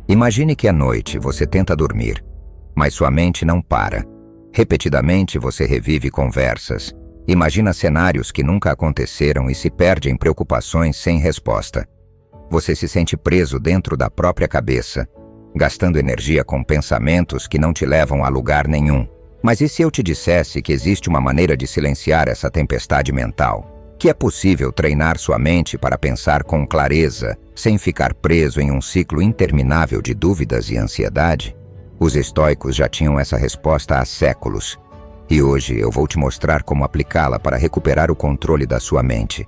Imagine que à noite você tenta dormir, mas sua mente não para. Repetidamente você revive conversas, imagina cenários que nunca aconteceram e se perde em preocupações sem resposta. Você se sente preso dentro da própria cabeça, gastando energia com pensamentos que não te levam a lugar nenhum. Mas e se eu te dissesse que existe uma maneira de silenciar essa tempestade mental? Que é possível treinar sua mente para pensar com clareza, sem ficar preso em um ciclo interminável de dúvidas e ansiedade? Os estoicos já tinham essa resposta há séculos. E hoje eu vou te mostrar como aplicá-la para recuperar o controle da sua mente.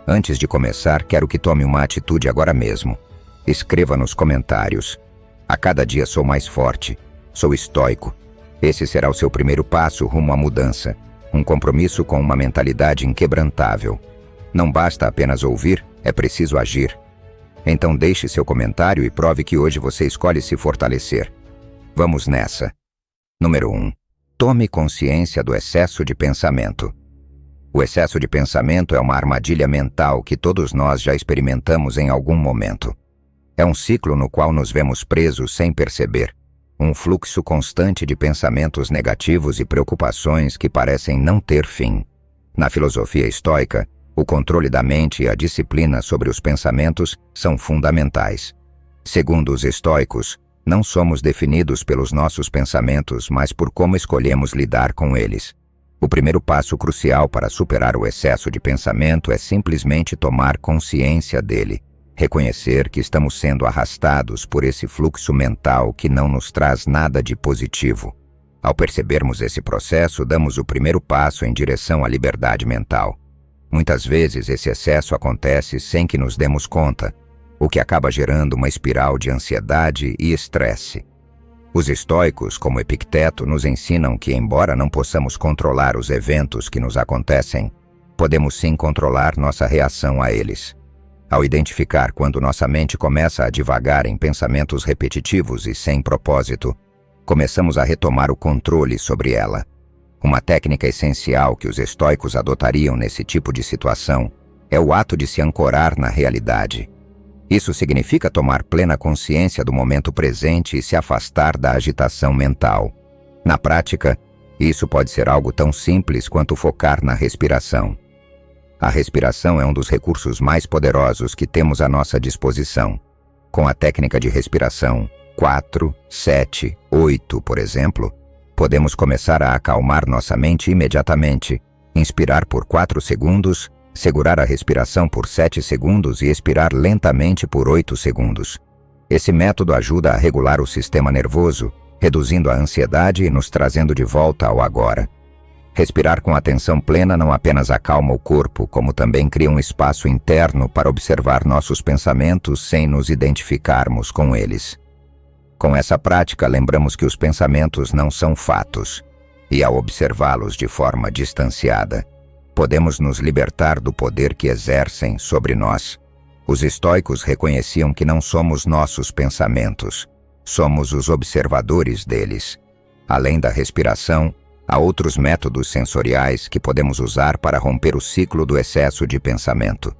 Antes de começar, quero que tome uma atitude agora mesmo. Escreva nos comentários: a cada dia sou mais forte, sou estoico. Esse será o seu primeiro passo rumo à mudança. Um compromisso com uma mentalidade inquebrantável. Não basta apenas ouvir, é preciso agir. Então deixe seu comentário e prove que hoje você escolhe se fortalecer. Vamos nessa. Número 1. Tome consciência do excesso de pensamento. O excesso de pensamento é uma armadilha mental que todos nós já experimentamos em algum momento. É um ciclo no qual nos vemos presos sem perceber. Um fluxo constante de pensamentos negativos e preocupações que parecem não ter fim. Na filosofia estoica, o controle da mente e a disciplina sobre os pensamentos são fundamentais. Segundo os estoicos, não somos definidos pelos nossos pensamentos, mas por como escolhemos lidar com eles. O primeiro passo crucial para superar o excesso de pensamento é simplesmente tomar consciência dele. Reconhecer que estamos sendo arrastados por esse fluxo mental que não nos traz nada de positivo. Ao percebermos esse processo, damos o primeiro passo em direção à liberdade mental. Muitas vezes esse excesso acontece sem que nos demos conta, o que acaba gerando uma espiral de ansiedade e estresse. Os estoicos, como Epicteto, nos ensinam que, embora não possamos controlar os eventos que nos acontecem, podemos sim controlar nossa reação a eles. Ao identificar quando nossa mente começa a divagar em pensamentos repetitivos e sem propósito, começamos a retomar o controle sobre ela. Uma técnica essencial que os estoicos adotariam nesse tipo de situação é o ato de se ancorar na realidade. Isso significa tomar plena consciência do momento presente e se afastar da agitação mental. Na prática, isso pode ser algo tão simples quanto focar na respiração. A respiração é um dos recursos mais poderosos que temos à nossa disposição. Com a técnica de respiração 4, 7, 8, por exemplo, podemos começar a acalmar nossa mente imediatamente, inspirar por 4 segundos, segurar a respiração por 7 segundos e expirar lentamente por 8 segundos. Esse método ajuda a regular o sistema nervoso, reduzindo a ansiedade e nos trazendo de volta ao agora. Respirar com atenção plena não apenas acalma o corpo, como também cria um espaço interno para observar nossos pensamentos sem nos identificarmos com eles. Com essa prática, lembramos que os pensamentos não são fatos, e ao observá-los de forma distanciada, podemos nos libertar do poder que exercem sobre nós. Os estoicos reconheciam que não somos nossos pensamentos, somos os observadores deles. Além da respiração, há outros métodos sensoriais que podemos usar para romper o ciclo do excesso de pensamento.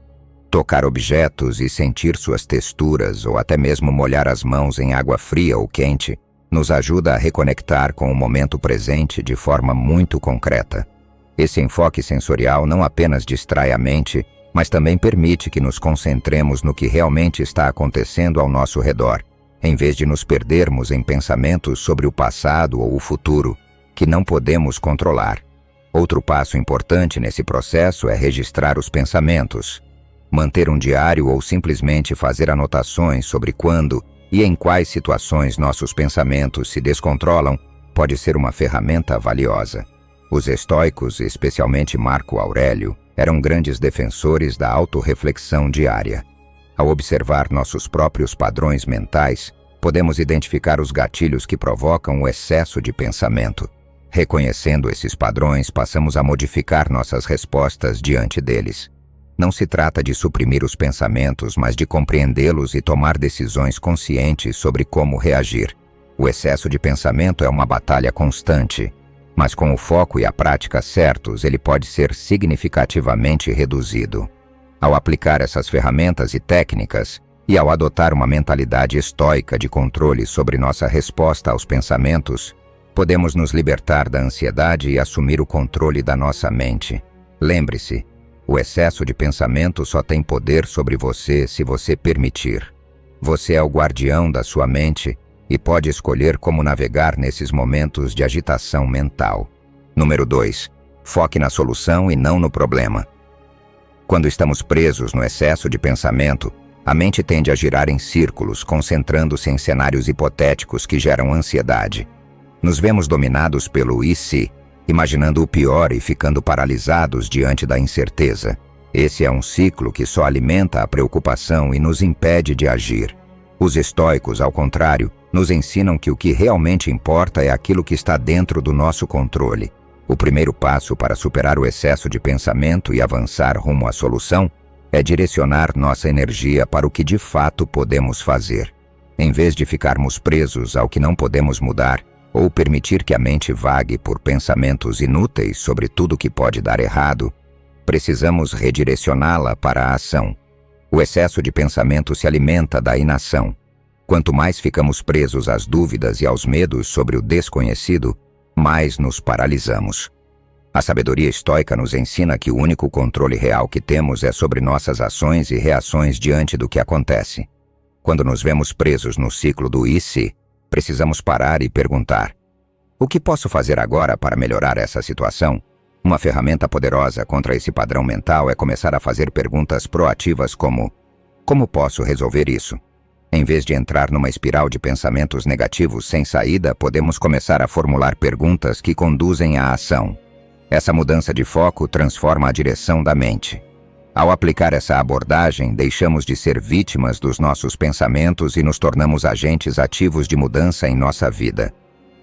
Tocar objetos e sentir suas texturas, ou até mesmo molhar as mãos em água fria ou quente, nos ajuda a reconectar com o momento presente de forma muito concreta. Esse enfoque sensorial não apenas distrai a mente, mas também permite que nos concentremos no que realmente está acontecendo ao nosso redor, em vez de nos perdermos em pensamentos sobre o passado ou o futuro, que não podemos controlar. Outro passo importante nesse processo é registrar os pensamentos. Manter um diário ou simplesmente fazer anotações sobre quando e em quais situações nossos pensamentos se descontrolam pode ser uma ferramenta valiosa. Os estoicos, especialmente Marco Aurélio, eram grandes defensores da autorreflexão diária. Ao observar nossos próprios padrões mentais, podemos identificar os gatilhos que provocam o excesso de pensamento. Reconhecendo esses padrões, passamos a modificar nossas respostas diante deles. Não se trata de suprimir os pensamentos, mas de compreendê-los e tomar decisões conscientes sobre como reagir. O excesso de pensamento é uma batalha constante, mas com o foco e a prática certos, ele pode ser significativamente reduzido. Ao aplicar essas ferramentas e técnicas, E ao adotar uma mentalidade estoica de controle sobre nossa resposta aos pensamentos, podemos nos libertar da ansiedade e assumir o controle da nossa mente. Lembre-se, o excesso de pensamento só tem poder sobre você se você permitir. Você é o guardião da sua mente e pode escolher como navegar nesses momentos de agitação mental. Número 2. Foque na solução e não no problema. Quando estamos presos no excesso de pensamento, a mente tende a girar em círculos, concentrando-se em cenários hipotéticos que geram ansiedade. Nos vemos dominados pelo "e se", imaginando o pior e ficando paralisados diante da incerteza. Esse é um ciclo que só alimenta a preocupação e nos impede de agir. Os estoicos, ao contrário, nos ensinam que o que realmente importa é aquilo que está dentro do nosso controle. O primeiro passo para superar o excesso de pensamento e avançar rumo à solução é direcionar nossa energia para o que de fato podemos fazer. Em vez de ficarmos presos ao que não podemos mudar, ou permitir que a mente vague por pensamentos inúteis sobre tudo que pode dar errado, precisamos redirecioná-la para a ação. O excesso de pensamento se alimenta da inação. Quanto mais ficamos presos às dúvidas e aos medos sobre o desconhecido, mais nos paralisamos. A sabedoria estoica nos ensina que o único controle real que temos é sobre nossas ações e reações diante do que acontece. Quando nos vemos presos no ciclo do "e se", precisamos parar e perguntar: o que posso fazer agora para melhorar essa situação? Uma ferramenta poderosa contra esse padrão mental é começar a fazer perguntas proativas como: como posso resolver isso? Em vez de entrar numa espiral de pensamentos negativos sem saída, podemos começar a formular perguntas que conduzem à ação. Essa mudança de foco transforma a direção da mente. Ao aplicar essa abordagem, deixamos de ser vítimas dos nossos pensamentos e nos tornamos agentes ativos de mudança em nossa vida.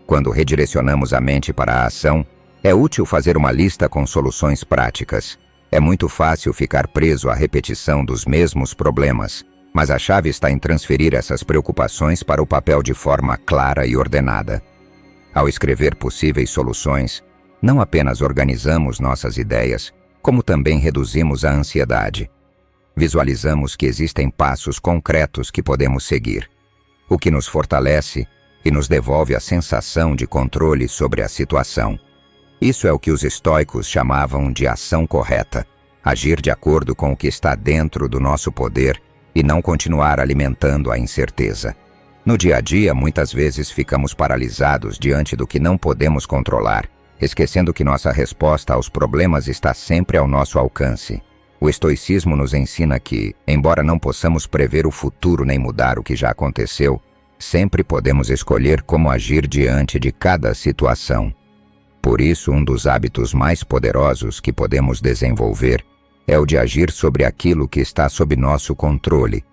Quando redirecionamos a mente para a ação, é útil fazer uma lista com soluções práticas. É muito fácil ficar preso à repetição dos mesmos problemas, mas a chave está em transferir essas preocupações para o papel de forma clara e ordenada. Ao escrever possíveis soluções, não apenas organizamos nossas ideias, como também reduzimos a ansiedade. Visualizamos que existem passos concretos que podemos seguir, o que nos fortalece e nos devolve a sensação de controle sobre a situação. Isso é o que os estoicos chamavam de ação correta, agir de acordo com o que está dentro do nosso poder e não continuar alimentando a incerteza. No dia a dia, muitas vezes ficamos paralisados diante do que não podemos controlar, esquecendo que nossa resposta aos problemas está sempre ao nosso alcance. O estoicismo nos ensina que, embora não possamos prever o futuro nem mudar o que já aconteceu, sempre podemos escolher como agir diante de cada situação. Por isso, um dos hábitos mais poderosos que podemos desenvolver é o de agir sobre aquilo que está sob nosso controle,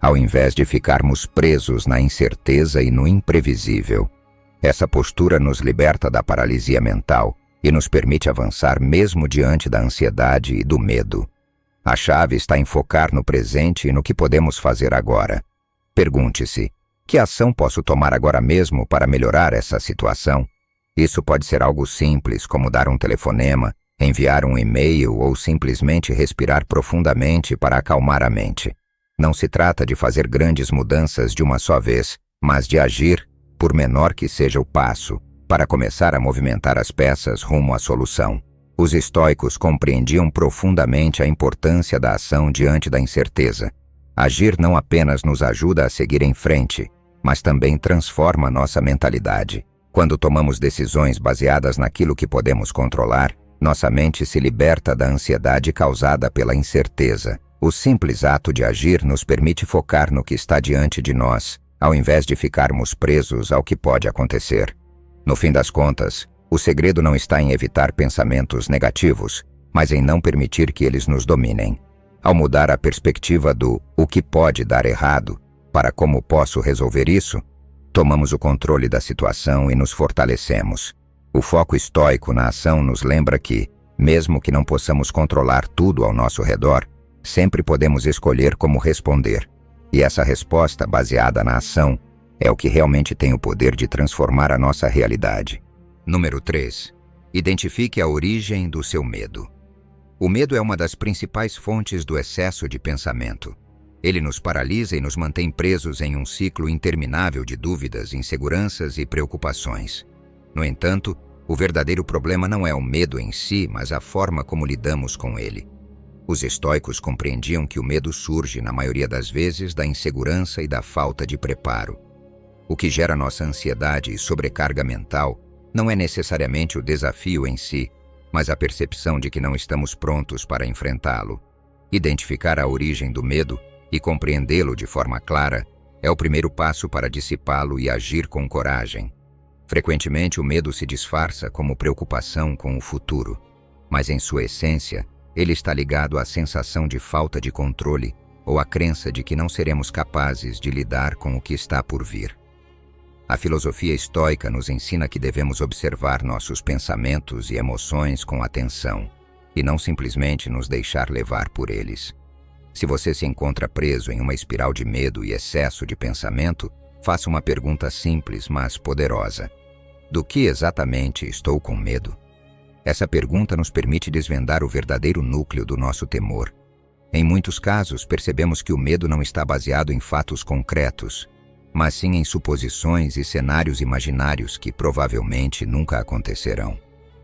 ao invés de ficarmos presos na incerteza e no imprevisível. Essa postura nos liberta da paralisia mental e nos permite avançar mesmo diante da ansiedade e do medo. A chave está em focar no presente e no que podemos fazer agora. Pergunte-se: que ação posso tomar agora mesmo para melhorar essa situação? Isso pode ser algo simples, como dar um telefonema, enviar um e-mail ou simplesmente respirar profundamente para acalmar a mente. Não se trata de fazer grandes mudanças de uma só vez, mas de agir, por menor que seja o passo, para começar a movimentar as peças rumo à solução. Os estoicos compreendiam profundamente a importância da ação diante da incerteza. Agir não apenas nos ajuda a seguir em frente, mas também transforma nossa mentalidade. Quando tomamos decisões baseadas naquilo que podemos controlar, nossa mente se liberta da ansiedade causada pela incerteza. O simples ato de agir nos permite focar no que está diante de nós, ao invés de ficarmos presos ao que pode acontecer. No fim das contas, o segredo não está em evitar pensamentos negativos, mas em não permitir que eles nos dominem. Ao mudar a perspectiva do "o que pode dar errado" para "como posso resolver isso", tomamos o controle da situação e nos fortalecemos. O foco estoico na ação nos lembra que, mesmo que não possamos controlar tudo ao nosso redor, sempre podemos escolher como responder. E essa resposta, baseada na ação, é o que realmente tem o poder de transformar a nossa realidade. Número 3. Identifique a origem do seu medo. O medo é uma das principais fontes do excesso de pensamento. Ele nos paralisa e nos mantém presos em um ciclo interminável de dúvidas, inseguranças e preocupações. No entanto, o verdadeiro problema não é o medo em si, mas a forma como lidamos com ele. Os estoicos compreendiam que o medo surge, na maioria das vezes, da insegurança e da falta de preparo. O que gera nossa ansiedade e sobrecarga mental não é necessariamente o desafio em si, mas a percepção de que não estamos prontos para enfrentá-lo. Identificar a origem do medo e compreendê-lo de forma clara é o primeiro passo para dissipá-lo e agir com coragem. Frequentemente, o medo se disfarça como preocupação com o futuro, mas em sua essência, ele está ligado à sensação de falta de controle ou à crença de que não seremos capazes de lidar com o que está por vir. A filosofia estoica nos ensina que devemos observar nossos pensamentos e emoções com atenção, e não simplesmente nos deixar levar por eles. Se você se encontra preso em uma espiral de medo e excesso de pensamento, faça uma pergunta simples, mas poderosa. Do que exatamente estou com medo? Essa pergunta nos permite desvendar o verdadeiro núcleo do nosso temor. Em muitos casos, percebemos que o medo não está baseado em fatos concretos, mas sim em suposições e cenários imaginários que provavelmente nunca acontecerão.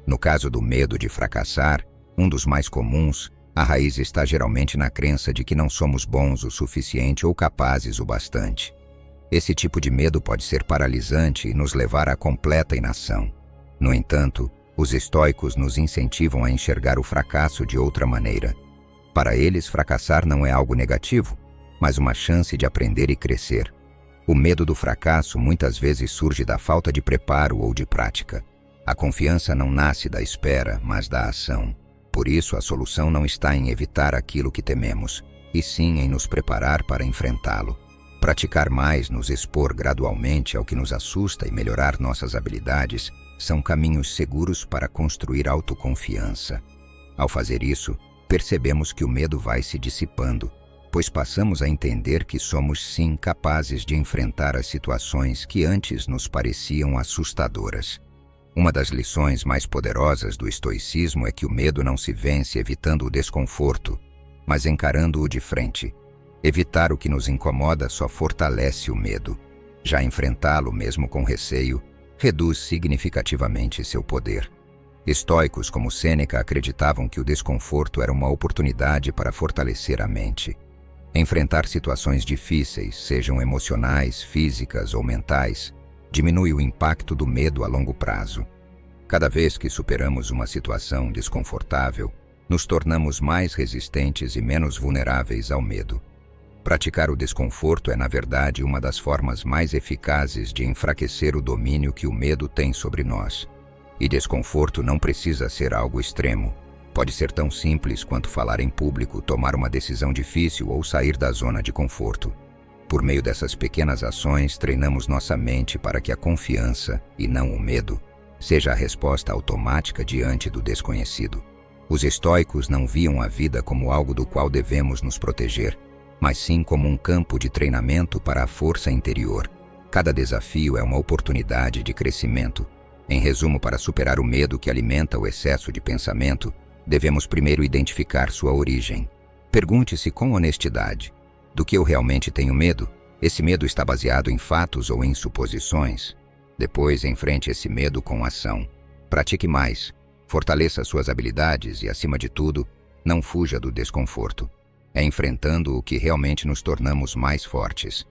No caso do medo de fracassar, um dos mais comuns, a raiz está geralmente na crença de que não somos bons o suficiente ou capazes o bastante. Esse tipo de medo pode ser paralisante e nos levar à completa inação. No entanto, os estoicos nos incentivam a enxergar o fracasso de outra maneira. Para eles, fracassar não é algo negativo, mas uma chance de aprender e crescer. O medo do fracasso muitas vezes surge da falta de preparo ou de prática. A confiança não nasce da espera, mas da ação. Por isso, a solução não está em evitar aquilo que tememos, e sim em nos preparar para enfrentá-lo. Praticar mais, nos expor gradualmente ao que nos assusta e melhorar nossas habilidades são caminhos seguros para construir autoconfiança. Ao fazer isso, percebemos que o medo vai se dissipando, pois passamos a entender que somos sim capazes de enfrentar as situações que antes nos pareciam assustadoras. Uma das lições mais poderosas do estoicismo é que o medo não se vence evitando o desconforto, mas encarando-o de frente. Evitar o que nos incomoda só fortalece o medo. Já enfrentá-lo, mesmo com receio, reduz significativamente seu poder. Estoicos como Sêneca acreditavam que o desconforto era uma oportunidade para fortalecer a mente. Enfrentar situações difíceis, sejam emocionais, físicas ou mentais, diminui o impacto do medo a longo prazo. Cada vez que superamos uma situação desconfortável, nos tornamos mais resistentes e menos vulneráveis ao medo. Praticar o desconforto é, na verdade, uma das formas mais eficazes de enfraquecer o domínio que o medo tem sobre nós. E desconforto não precisa ser algo extremo. Pode ser tão simples quanto falar em público, tomar uma decisão difícil ou sair da zona de conforto. Por meio dessas pequenas ações, treinamos nossa mente para que a confiança, e não o medo, seja a resposta automática diante do desconhecido. Os estoicos não viam a vida como algo do qual devemos nos proteger, mas sim como um campo de treinamento para a força interior. Cada desafio é uma oportunidade de crescimento. Em resumo, para superar o medo que alimenta o excesso de pensamento, devemos primeiro identificar sua origem. Pergunte-se com honestidade: do que eu realmente tenho medo? Esse medo está baseado em fatos ou em suposições? Depois, enfrente esse medo com ação. Pratique mais, fortaleça suas habilidades e, acima de tudo, não fuja do desconforto. É enfrentando o que realmente nos tornamos mais fortes.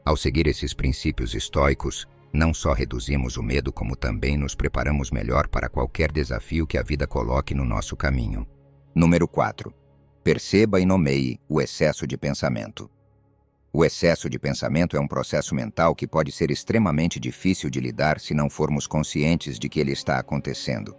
Ao seguir esses princípios estoicos, não só reduzimos o medo, como também nos preparamos melhor para qualquer desafio que a vida coloque no nosso caminho. Número 4. Perceba e nomeie o excesso de pensamento. O excesso de pensamento é um processo mental que pode ser extremamente difícil de lidar se não formos conscientes de que ele está acontecendo.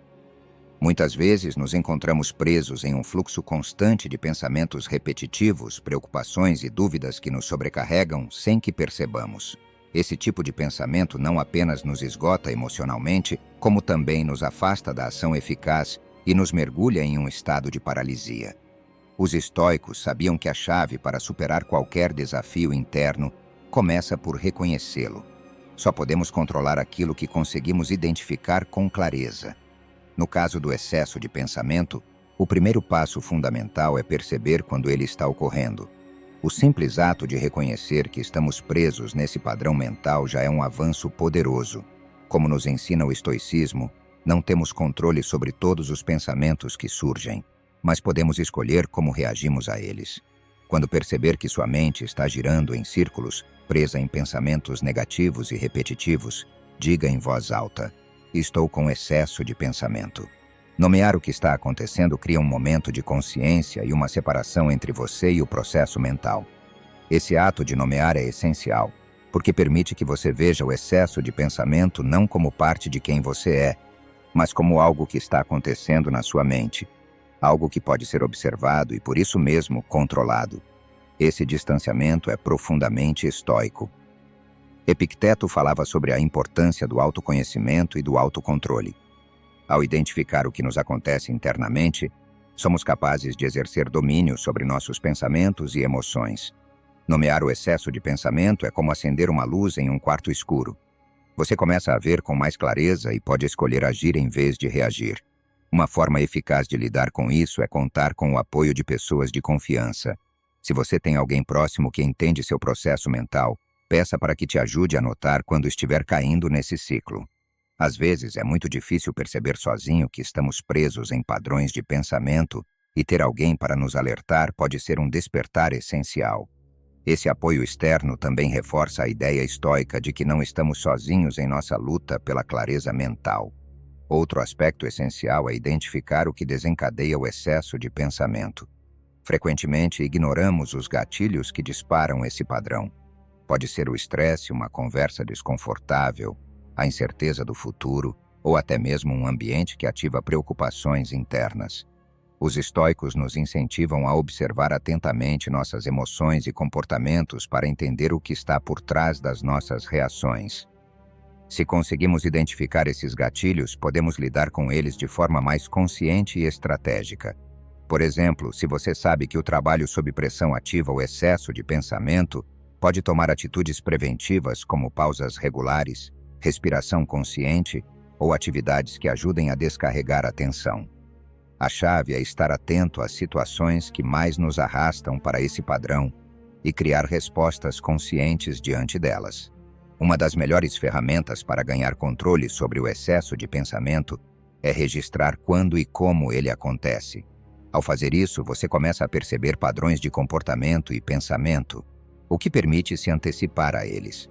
Muitas vezes nos encontramos presos em um fluxo constante de pensamentos repetitivos, preocupações e dúvidas que nos sobrecarregam sem que percebamos. Esse tipo de pensamento não apenas nos esgota emocionalmente, como também nos afasta da ação eficaz e nos mergulha em um estado de paralisia. Os estoicos sabiam que a chave para superar qualquer desafio interno começa por reconhecê-lo. Só podemos controlar aquilo que conseguimos identificar com clareza. No caso do excesso de pensamento, o primeiro passo fundamental é perceber quando ele está ocorrendo. O simples ato de reconhecer que estamos presos nesse padrão mental já é um avanço poderoso. Como nos ensina o estoicismo, não temos controle sobre todos os pensamentos que surgem, mas podemos escolher como reagimos a eles. Quando perceber que sua mente está girando em círculos, presa em pensamentos negativos e repetitivos, diga em voz alta: estou com excesso de pensamento. Nomear o que está acontecendo cria um momento de consciência e uma separação entre você e o processo mental. Esse ato de nomear é essencial, porque permite que você veja o excesso de pensamento não como parte de quem você é, mas como algo que está acontecendo na sua mente, algo que pode ser observado e, por isso mesmo, controlado. Esse distanciamento é profundamente estoico. Epicteto falava sobre a importância do autoconhecimento e do autocontrole. Ao identificar o que nos acontece internamente, somos capazes de exercer domínio sobre nossos pensamentos e emoções. Nomear o excesso de pensamento é como acender uma luz em um quarto escuro. Você começa a ver com mais clareza e pode escolher agir em vez de reagir. Uma forma eficaz de lidar com isso é contar com o apoio de pessoas de confiança. Se você tem alguém próximo que entende seu processo mental, peça para que te ajude a notar quando estiver caindo nesse ciclo. Às vezes é muito difícil perceber sozinho que estamos presos em padrões de pensamento e ter alguém para nos alertar pode ser um despertar essencial. Esse apoio externo também reforça a ideia estoica de que não estamos sozinhos em nossa luta pela clareza mental. Outro aspecto essencial é identificar o que desencadeia o excesso de pensamento. Frequentemente ignoramos os gatilhos que disparam esse padrão. Pode ser o estresse, uma conversa desconfortável, a incerteza do futuro ou até mesmo um ambiente que ativa preocupações internas. Os estoicos nos incentivam a observar atentamente nossas emoções e comportamentos para entender o que está por trás das nossas reações. Se conseguimos identificar esses gatilhos, podemos lidar com eles de forma mais consciente e estratégica. Por exemplo, se você sabe que o trabalho sob pressão ativa o excesso de pensamento, pode tomar atitudes preventivas como pausas regulares, respiração consciente ou atividades que ajudem a descarregar a tensão. A chave é estar atento às situações que mais nos arrastam para esse padrão e criar respostas conscientes diante delas. Uma das melhores ferramentas para ganhar controle sobre o excesso de pensamento é registrar quando e como ele acontece. Ao fazer isso, você começa a perceber padrões de comportamento e pensamento, o que permite se antecipar a eles.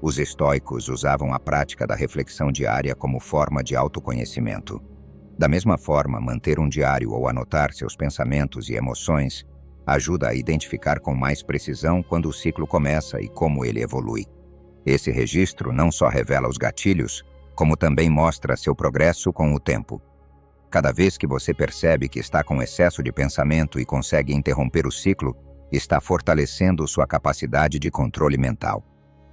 Os estoicos usavam a prática da reflexão diária como forma de autoconhecimento. Da mesma forma, manter um diário ou anotar seus pensamentos e emoções ajuda a identificar com mais precisão quando o ciclo começa e como ele evolui. Esse registro não só revela os gatilhos, como também mostra seu progresso com o tempo. Cada vez que você percebe que está com excesso de pensamento e consegue interromper o ciclo, está fortalecendo sua capacidade de controle mental.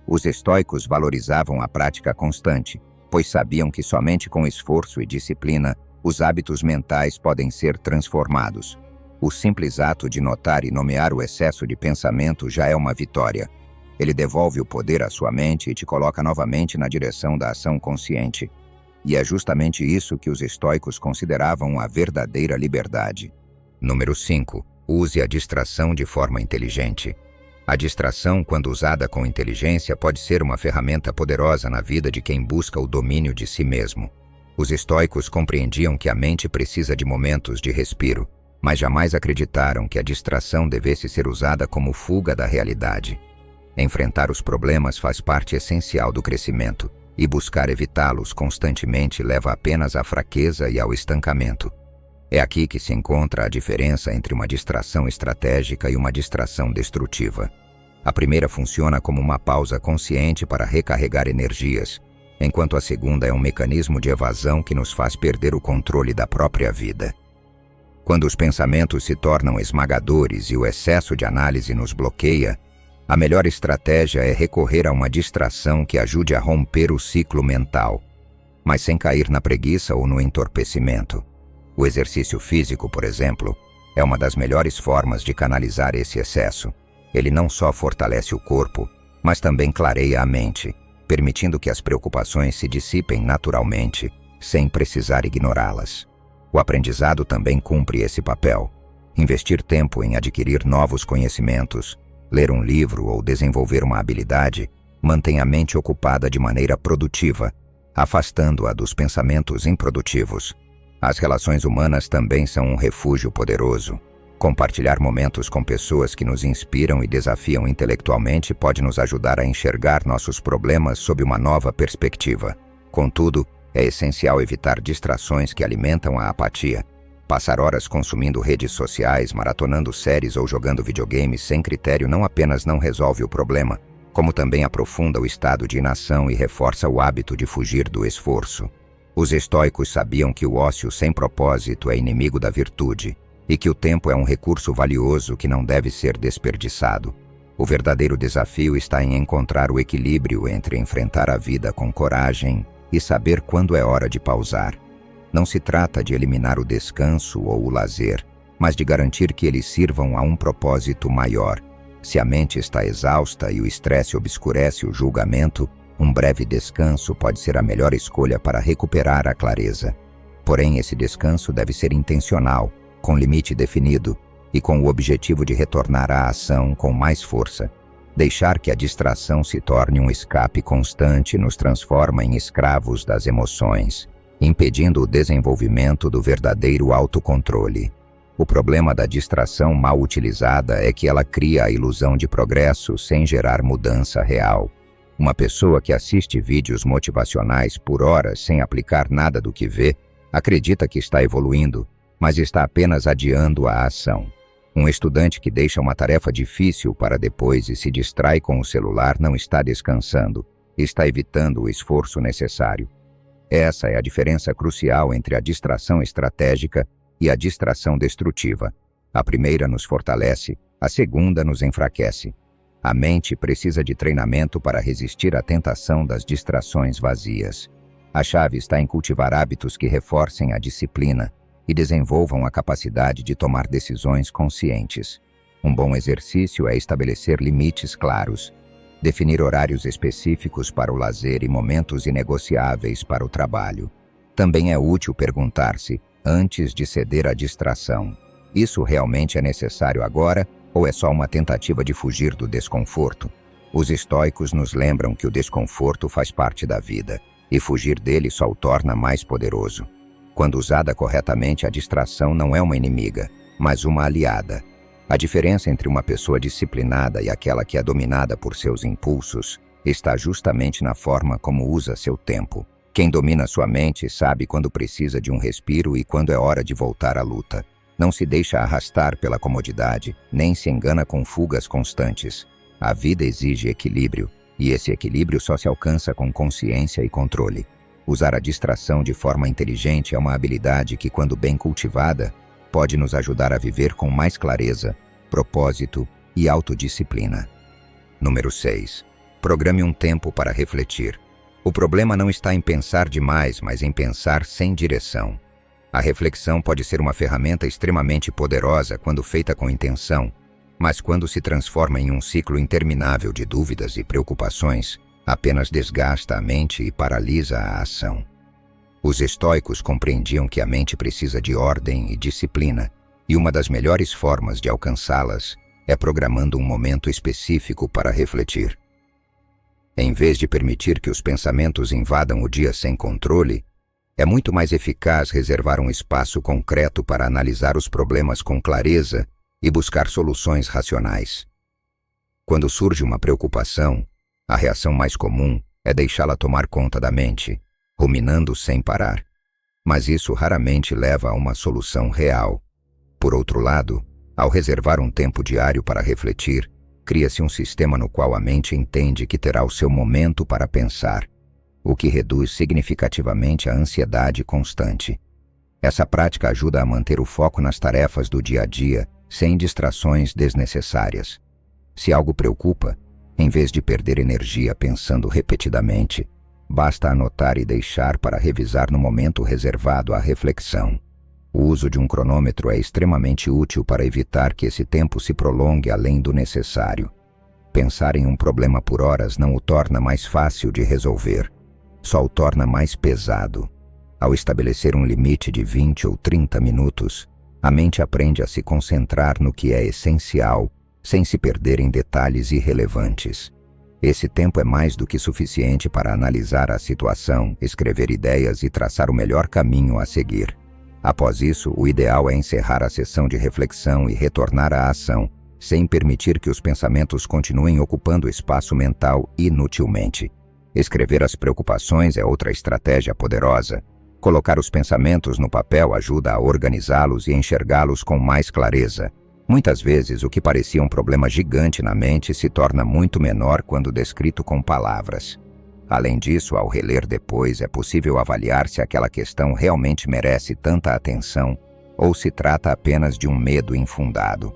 Os estoicos valorizavam a prática constante, pois sabiam que somente com esforço e disciplina os hábitos mentais podem ser transformados. O simples ato de notar e nomear o excesso de pensamento já é uma vitória. Ele devolve o poder à sua mente e te coloca novamente na direção da ação consciente. E é justamente isso que os estoicos consideravam a verdadeira liberdade. Número 5. Use a distração de forma inteligente. A distração, quando usada com inteligência, pode ser uma ferramenta poderosa na vida de quem busca o domínio de si mesmo. Os estoicos compreendiam que a mente precisa de momentos de respiro, mas jamais acreditaram que a distração devesse ser usada como fuga da realidade. Enfrentar os problemas faz parte essencial do crescimento, e buscar evitá-los constantemente leva apenas à fraqueza e ao estancamento. É aqui que se encontra a diferença entre uma distração estratégica e uma distração destrutiva. A primeira funciona como uma pausa consciente para recarregar energias, enquanto a segunda é um mecanismo de evasão que nos faz perder o controle da própria vida. Quando os pensamentos se tornam esmagadores e o excesso de análise nos bloqueia, a melhor estratégia é recorrer a uma distração que ajude a romper o ciclo mental, mas sem cair na preguiça ou no entorpecimento. O exercício físico, por exemplo, é uma das melhores formas de canalizar esse excesso. Ele não só fortalece o corpo, mas também clareia a mente, permitindo que as preocupações se dissipem naturalmente, sem precisar ignorá-las. O aprendizado também cumpre esse papel. Investir tempo em adquirir novos conhecimentos, Ler um livro ou desenvolver uma habilidade mantém a mente ocupada de maneira produtiva, afastando-a dos pensamentos improdutivos. As relações humanas também são um refúgio poderoso. Compartilhar momentos com pessoas que nos inspiram e desafiam intelectualmente pode nos ajudar a enxergar nossos problemas sob uma nova perspectiva. Contudo, é essencial evitar distrações que alimentam a apatia. Passar horas consumindo redes sociais, maratonando séries ou jogando videogames sem critério não apenas não resolve o problema, como também aprofunda o estado de inação e reforça o hábito de fugir do esforço. Os estoicos sabiam que o ócio sem propósito é inimigo da virtude e que o tempo é um recurso valioso que não deve ser desperdiçado. O verdadeiro desafio está em encontrar o equilíbrio entre enfrentar a vida com coragem e saber quando é hora de pausar. Não se trata de eliminar o descanso ou o lazer, mas de garantir que eles sirvam a um propósito maior. Se a mente está exausta e o estresse obscurece o julgamento, um breve descanso pode ser a melhor escolha para recuperar a clareza. Porém, esse descanso deve ser intencional, com limite definido e com o objetivo de retornar à ação com mais força. Deixar que a distração se torne um escape constante nos transforma em escravos das emoções, impedindo o desenvolvimento do verdadeiro autocontrole. O problema da distração mal utilizada é que ela cria a ilusão de progresso sem gerar mudança real. Uma pessoa que assiste vídeos motivacionais por horas sem aplicar nada do que vê, acredita que está evoluindo, mas está apenas adiando a ação. Um estudante que deixa uma tarefa difícil para depois e se distrai com o celular não está descansando, está evitando o esforço necessário. Essa é a diferença crucial entre a distração estratégica e a distração destrutiva. A primeira nos fortalece, a segunda nos enfraquece. A mente precisa de treinamento para resistir à tentação das distrações vazias. A chave está em cultivar hábitos que reforcem a disciplina e desenvolvam a capacidade de tomar decisões conscientes. Um bom exercício é estabelecer limites claros, definir horários específicos para o lazer e momentos inegociáveis para o trabalho. Também é útil perguntar-se, antes de ceder à distração: isso realmente é necessário agora ou é só uma tentativa de fugir do desconforto? Os estoicos nos lembram que o desconforto faz parte da vida e fugir dele só o torna mais poderoso. Quando usada corretamente, a distração não é uma inimiga, mas uma aliada. A diferença entre uma pessoa disciplinada e aquela que é dominada por seus impulsos está justamente na forma como usa seu tempo. Quem domina sua mente sabe quando precisa de um respiro e quando é hora de voltar à luta. Não se deixa arrastar pela comodidade, nem se engana com fugas constantes. A vida exige equilíbrio, e esse equilíbrio só se alcança com consciência e controle. Usar a distração de forma inteligente é uma habilidade que, quando bem cultivada, pode nos ajudar a viver com mais clareza, propósito e autodisciplina. Número 6. Programe um tempo para refletir. O problema não está em pensar demais, mas em pensar sem direção. A reflexão pode ser uma ferramenta extremamente poderosa quando feita com intenção, mas quando se transforma em um ciclo interminável de dúvidas e preocupações, apenas desgasta a mente e paralisa a ação. Os estoicos compreendiam que a mente precisa de ordem e disciplina, e uma das melhores formas de alcançá-las é programando um momento específico para refletir. Em vez de permitir que os pensamentos invadam o dia sem controle, é muito mais eficaz reservar um espaço concreto para analisar os problemas com clareza e buscar soluções racionais. Quando surge uma preocupação, a reação mais comum é deixá-la tomar conta da mente, ruminando sem parar. Mas isso raramente leva a uma solução real. Por outro lado, ao reservar um tempo diário para refletir, cria-se um sistema no qual a mente entende que terá o seu momento para pensar, o que reduz significativamente a ansiedade constante. Essa prática ajuda a manter o foco nas tarefas do dia a dia, sem distrações desnecessárias. Se algo preocupa, em vez de perder energia pensando repetidamente, basta anotar e deixar para revisar no momento reservado à reflexão. O uso de um cronômetro é extremamente útil para evitar que esse tempo se prolongue além do necessário. Pensar em um problema por horas não o torna mais fácil de resolver, só o torna mais pesado. Ao estabelecer um limite de 20 ou 30 minutos, a mente aprende a se concentrar no que é essencial sem se perder em detalhes irrelevantes. Esse tempo é mais do que suficiente para analisar a situação, escrever ideias e traçar o melhor caminho a seguir. Após isso, o ideal é encerrar a sessão de reflexão e retornar à ação, sem permitir que os pensamentos continuem ocupando espaço mental inutilmente. Escrever as preocupações é outra estratégia poderosa. Colocar os pensamentos no papel ajuda a organizá-los e enxergá-los com mais clareza. Muitas vezes, o que parecia um problema gigante na mente se torna muito menor quando descrito com palavras. Além disso, ao reler depois, é possível avaliar se aquela questão realmente merece tanta atenção ou se trata apenas de um medo infundado.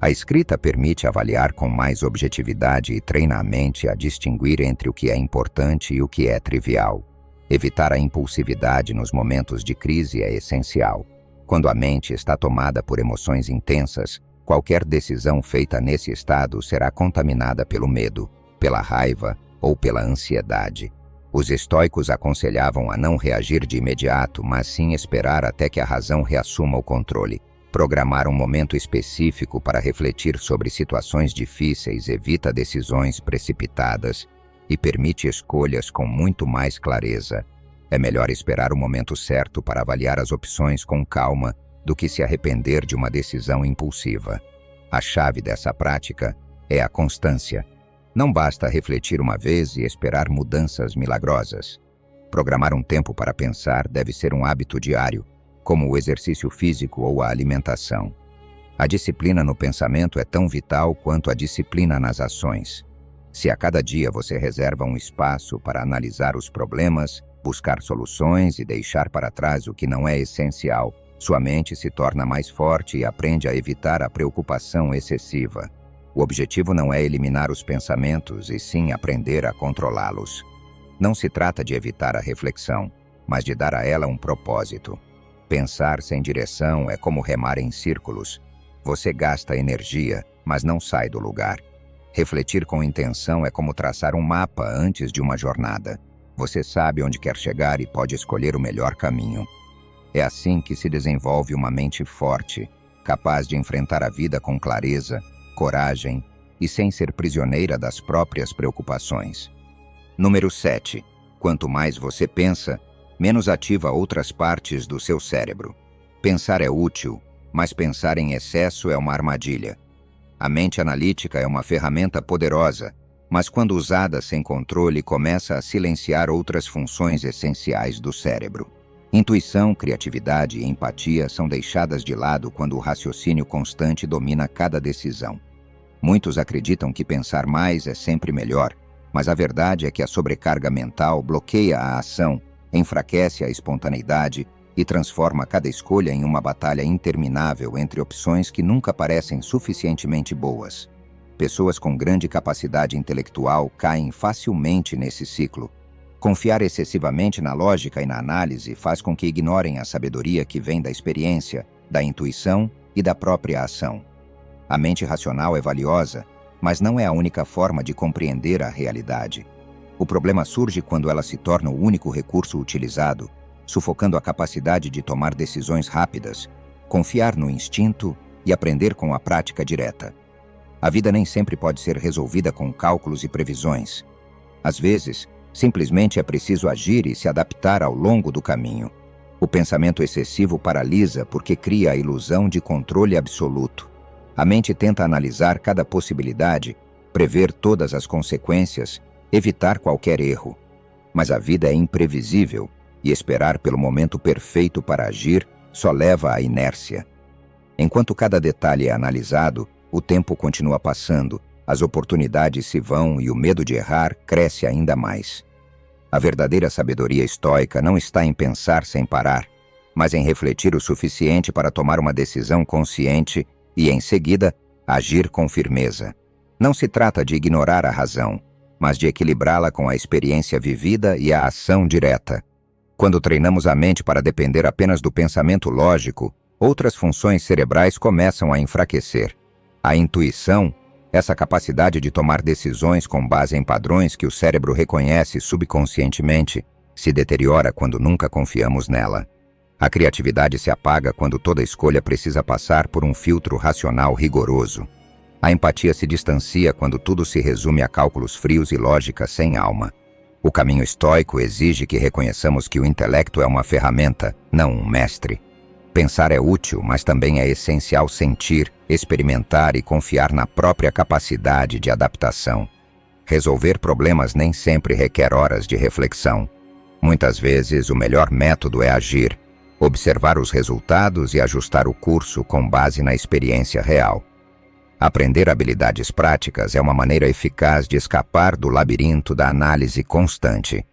A escrita permite avaliar com mais objetividade e treina a mente a distinguir entre o que é importante e o que é trivial. Evitar a impulsividade nos momentos de crise é essencial. Quando a mente está tomada por emoções intensas, qualquer decisão feita nesse estado será contaminada pelo medo, pela raiva ou pela ansiedade. Os estoicos aconselhavam a não reagir de imediato, mas sim esperar até que a razão reassuma o controle. Programar um momento específico para refletir sobre situações difíceis evita decisões precipitadas e permite escolhas com muito mais clareza. É melhor esperar o momento certo para avaliar as opções com calma do que se arrepender de uma decisão impulsiva. A chave dessa prática é a constância. Não basta refletir uma vez e esperar mudanças milagrosas. Programar um tempo para pensar deve ser um hábito diário, como o exercício físico ou a alimentação. A disciplina no pensamento é tão vital quanto a disciplina nas ações. Se a cada dia você reserva um espaço para analisar os problemas, buscar soluções e deixar para trás o que não é essencial, sua mente se torna mais forte e aprende a evitar a preocupação excessiva. O objetivo não é eliminar os pensamentos, e sim aprender a controlá-los. Não se trata de evitar a reflexão, mas de dar a ela um propósito. Pensar sem direção é como remar em círculos. Você gasta energia, mas não sai do lugar. Refletir com intenção é como traçar um mapa antes de uma jornada. Você sabe onde quer chegar e pode escolher o melhor caminho. É assim que se desenvolve uma mente forte, capaz de enfrentar a vida com clareza, coragem e sem ser prisioneira das próprias preocupações. Número 7. Quanto mais você pensa, menos ativa outras partes do seu cérebro. Pensar é útil, mas pensar em excesso é uma armadilha. A mente analítica é uma ferramenta poderosa, mas quando usada sem controle começa a silenciar outras funções essenciais do cérebro. Intuição, criatividade e empatia são deixadas de lado quando o raciocínio constante domina cada decisão. Muitos acreditam que pensar mais é sempre melhor, mas a verdade é que a sobrecarga mental bloqueia a ação, enfraquece a espontaneidade e transforma cada escolha em uma batalha interminável entre opções que nunca parecem suficientemente boas. Pessoas com grande capacidade intelectual caem facilmente nesse ciclo. Confiar excessivamente na lógica e na análise faz com que ignorem a sabedoria que vem da experiência, da intuição e da própria ação. A mente racional é valiosa, mas não é a única forma de compreender a realidade. O problema surge quando ela se torna o único recurso utilizado, sufocando a capacidade de tomar decisões rápidas, confiar no instinto e aprender com a prática direta. A vida nem sempre pode ser resolvida com cálculos e previsões. Às vezes, simplesmente é preciso agir e se adaptar ao longo do caminho. O pensamento excessivo paralisa porque cria a ilusão de controle absoluto. A mente tenta analisar cada possibilidade, prever todas as consequências, evitar qualquer erro. Mas a vida é imprevisível e esperar pelo momento perfeito para agir só leva à inércia. Enquanto cada detalhe é analisado, o tempo continua passando, as oportunidades se vão e o medo de errar cresce ainda mais. A verdadeira sabedoria estoica não está em pensar sem parar, mas em refletir o suficiente para tomar uma decisão consciente e, em seguida, agir com firmeza. Não se trata de ignorar a razão, mas de equilibrá-la com a experiência vivida e a ação direta. Quando treinamos a mente para depender apenas do pensamento lógico, outras funções cerebrais começam a enfraquecer. A intuição, essa capacidade de tomar decisões com base em padrões que o cérebro reconhece subconscientemente, se deteriora quando nunca confiamos nela. A criatividade se apaga quando toda escolha precisa passar por um filtro racional rigoroso. A empatia se distancia quando tudo se resume a cálculos frios e lógica sem alma. O caminho estoico exige que reconheçamos que o intelecto é uma ferramenta, não um mestre. Pensar é útil, mas também é essencial sentir, experimentar e confiar na própria capacidade de adaptação. Resolver problemas nem sempre requer horas de reflexão. Muitas vezes, o melhor método é agir, observar os resultados e ajustar o curso com base na experiência real. Aprender habilidades práticas é uma maneira eficaz de escapar do labirinto da análise constante.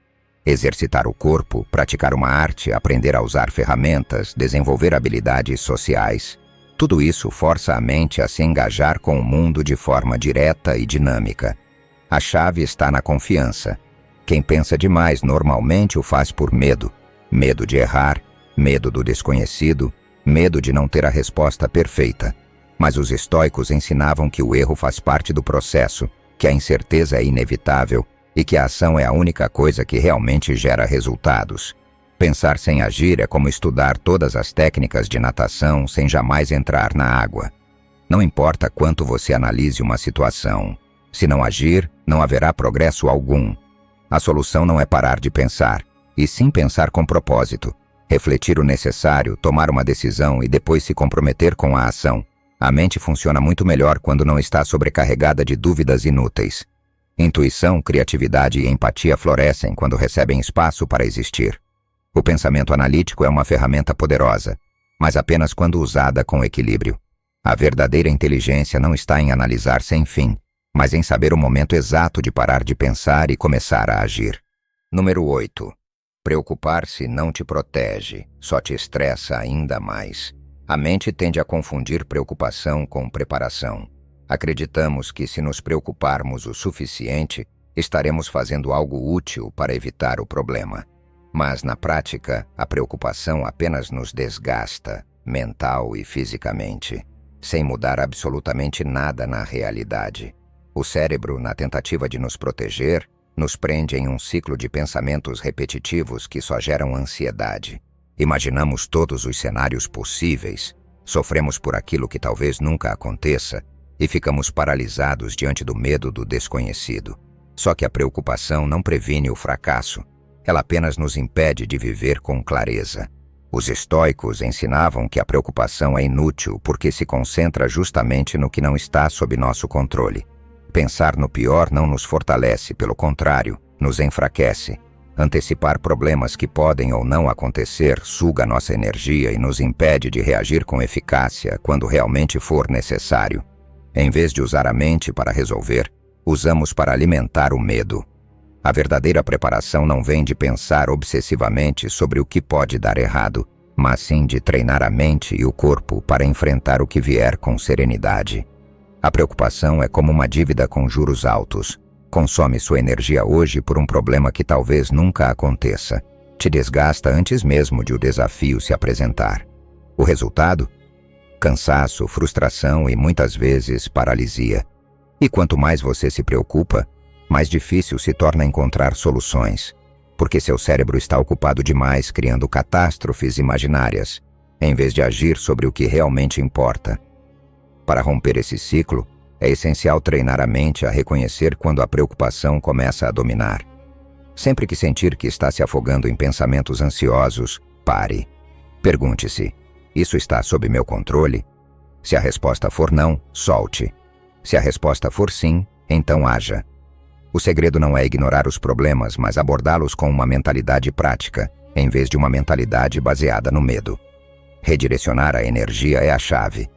Exercitar o corpo, praticar uma arte, aprender a usar ferramentas, desenvolver habilidades sociais. Tudo isso força a mente a se engajar com o mundo de forma direta e dinâmica. A chave está na confiança. Quem pensa demais normalmente o faz por medo. Medo de errar, medo do desconhecido, medo de não ter a resposta perfeita. Mas os estoicos ensinavam que o erro faz parte do processo, que a incerteza é inevitável e que a ação é a única coisa que realmente gera resultados. Pensar sem agir é como estudar todas as técnicas de natação sem jamais entrar na água. Não importa quanto você analise uma situação. Se não agir, não haverá progresso algum. A solução não é parar de pensar, e sim pensar com propósito, refletir o necessário, tomar uma decisão e depois se comprometer com a ação. A mente funciona muito melhor quando não está sobrecarregada de dúvidas inúteis. Intuição, criatividade e empatia florescem quando recebem espaço para existir. O pensamento analítico é uma ferramenta poderosa, mas apenas quando usada com equilíbrio. A verdadeira inteligência não está em analisar sem fim, mas em saber o momento exato de parar de pensar e começar a agir. Número 8. Preocupar-se não te protege, só te estressa ainda mais. A mente tende a confundir preocupação com preparação. Acreditamos que se nos preocuparmos o suficiente, estaremos fazendo algo útil para evitar o problema. Mas, na prática, a preocupação apenas nos desgasta, mental e fisicamente, sem mudar absolutamente nada na realidade. O cérebro, na tentativa de nos proteger, nos prende em um ciclo de pensamentos repetitivos que só geram ansiedade. Imaginamos todos os cenários possíveis, sofremos por aquilo que talvez nunca aconteça e ficamos paralisados diante do medo do desconhecido. Só que a preocupação não previne o fracasso, ela apenas nos impede de viver com clareza. Os estoicos ensinavam que a preocupação é inútil porque se concentra justamente no que não está sob nosso controle. Pensar no pior não nos fortalece, pelo contrário, nos enfraquece. Antecipar problemas que podem ou não acontecer suga nossa energia e nos impede de reagir com eficácia quando realmente for necessário. Em vez de usar a mente para resolver, usamos para alimentar o medo. A verdadeira preparação não vem de pensar obsessivamente sobre o que pode dar errado, mas sim de treinar a mente e o corpo para enfrentar o que vier com serenidade. A preocupação é como uma dívida com juros altos. Consome sua energia hoje por um problema que talvez nunca aconteça. Te desgasta antes mesmo de o desafio se apresentar. O resultado? Cansaço, frustração e muitas vezes paralisia. E quanto mais você se preocupa, mais difícil se torna encontrar soluções, porque seu cérebro está ocupado demais criando catástrofes imaginárias, em vez de agir sobre o que realmente importa. Para romper esse ciclo, é essencial treinar a mente a reconhecer quando a preocupação começa a dominar. Sempre que sentir que está se afogando em pensamentos ansiosos, pare. Pergunte-se: isso está sob meu controle? Se a resposta for não, solte. Se a resposta for sim, então haja. O segredo não é ignorar os problemas, mas abordá-los com uma mentalidade prática, em vez de uma mentalidade baseada no medo. Redirecionar a energia é a chave.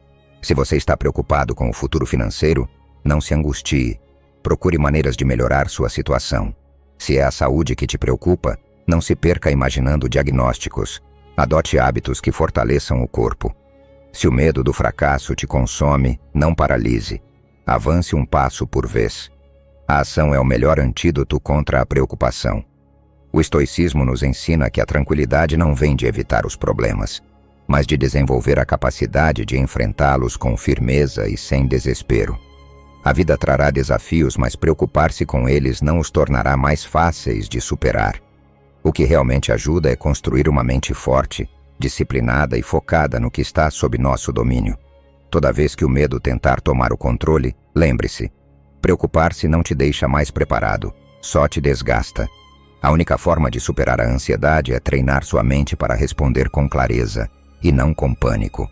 Se você está preocupado com o futuro financeiro, não se angustie. Procure maneiras de melhorar sua situação. Se é a saúde que te preocupa, não se perca imaginando diagnósticos. Adote hábitos que fortaleçam o corpo. Se o medo do fracasso te consome, não paralise. Avance um passo por vez. A ação é o melhor antídoto contra a preocupação. O estoicismo nos ensina que a tranquilidade não vem de evitar os problemas, mas de desenvolver a capacidade de enfrentá-los com firmeza e sem desespero. A vida trará desafios, mas preocupar-se com eles não os tornará mais fáceis de superar. O que realmente ajuda é construir uma mente forte, disciplinada e focada no que está sob nosso domínio. Toda vez que o medo tentar tomar o controle, lembre-se: preocupar-se não te deixa mais preparado, só te desgasta. A única forma de superar a ansiedade é treinar sua mente para responder com clareza, e não com pânico.